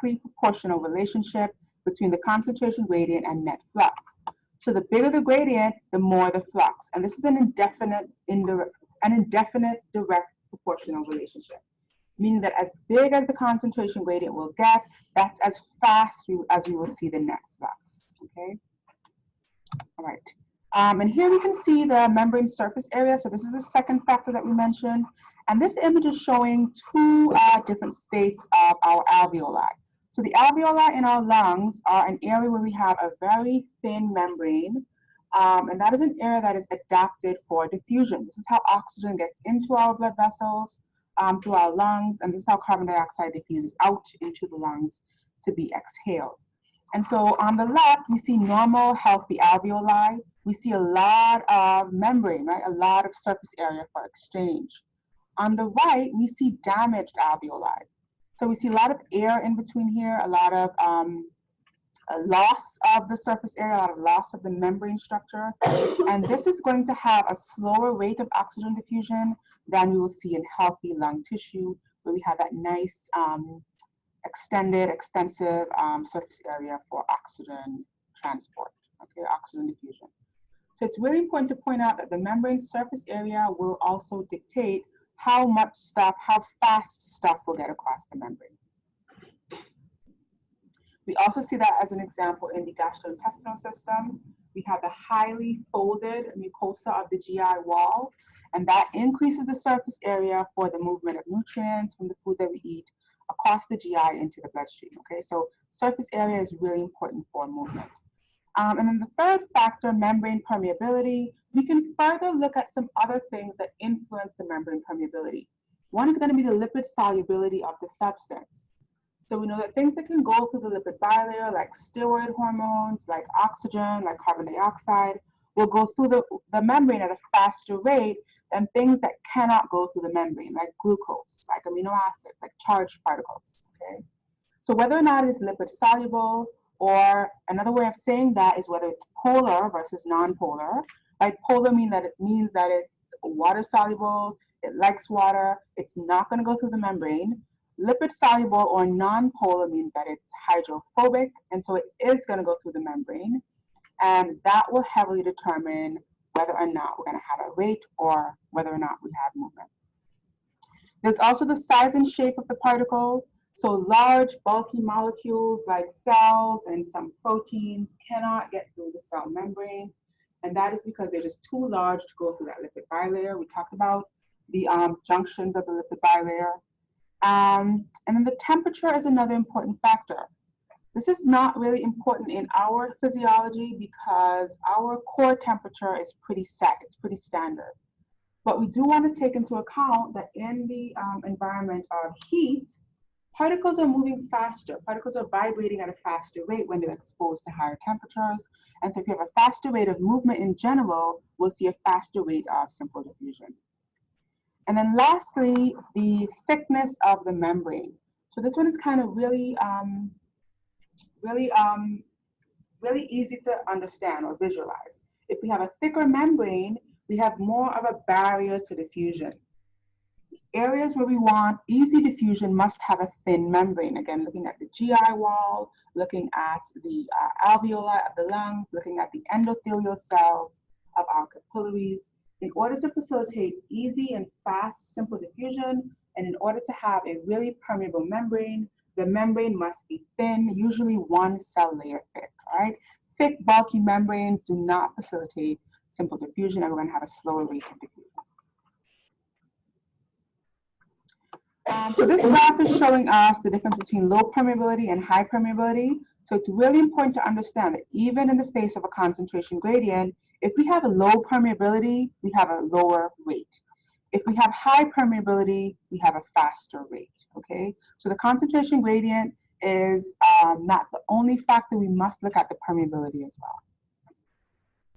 directly proportional relationship between the concentration gradient and net flux. So the bigger the gradient, the more the flux. And this is an indefinite direct proportional relationship, meaning that as big as the concentration gradient will get, that's as fast as we will see the net flux, okay? All right, and here we can see the membrane surface area. So this is the second factor that we mentioned. And this image is showing two different states of our alveoli. So the alveoli in our lungs are an area where we have a very thin membrane, and that is an area that is adapted for diffusion. This is how oxygen gets into our blood vessels through our lungs, and this is how carbon dioxide diffuses out into the lungs to be exhaled. And so on the left, we see normal, healthy alveoli. We see a lot of membrane, right? A lot of surface area for exchange. On the right, we see damaged alveoli. So we see a lot of air in between here, a lot of a loss of the surface area, a lot of loss of the membrane structure. And this is going to have a slower rate of oxygen diffusion than we will see in healthy lung tissue, where we have that nice extended, extensive surface area for oxygen transport, okay, oxygen diffusion. So it's really important to point out that the membrane surface area will also dictate how much stuff, how fast stuff will get across the membrane. We also see that as an example in the gastrointestinal system. We have the highly folded mucosa of the GI wall, and that increases the surface area for the movement of nutrients from the food that we eat across the GI into the bloodstream, okay? So surface area is really important for movement. And then the third factor, membrane permeability, we can further look at some other things that influence the membrane permeability. One is going to be the lipid solubility of the substance. So we know that things that can go through the lipid bilayer, like steroid hormones, like oxygen, like carbon dioxide, will go through the membrane at a faster rate than things that cannot go through the membrane, like glucose, like amino acids, like charged particles, okay? So whether or not it is lipid soluble, or another way of saying that is whether it's polar versus non-polar. Like polar means that it's water soluble, it likes water, it's not going to go through the membrane. Lipid soluble or non-polar means that it's hydrophobic, and so it is going to go through the membrane, and that will heavily determine whether or not we're going to have a rate or whether or not we have movement. There's also the size and shape of the particle. So large, bulky molecules like cells and some proteins cannot get through the cell membrane, and that is because they're just too large to go through that lipid bilayer. We talked about the junctions of the lipid bilayer. And then the temperature is another important factor. This is not really important in our physiology because our core temperature is pretty set, it's pretty standard. But we do want to take into account that in the environment of heat, particles are moving faster. Particles are vibrating at a faster rate when they're exposed to higher temperatures. And so if you have a faster rate of movement in general, we'll see a faster rate of simple diffusion. And then lastly, the thickness of the membrane. So this one is kind of really easy to understand or visualize. If we have a thicker membrane, we have more of a barrier to diffusion. Areas where we want easy diffusion must have a thin membrane. Again, looking at the GI wall, looking at the alveoli of the lungs, looking at the endothelial cells of our capillaries. In order to facilitate easy and fast, simple diffusion, and in order to have a really permeable membrane, the membrane must be thin, usually one cell layer thick, all right? Thick, bulky membranes do not facilitate simple diffusion, and we're going to have a slower rate of diffusion. So this graph is showing us the difference between low permeability and high permeability. So it's really important to understand that even in the face of a concentration gradient, if we have a low permeability, we have a lower rate. If we have high permeability, we have a faster rate, okay? So the concentration gradient is not the only factor. We must look at the permeability as well.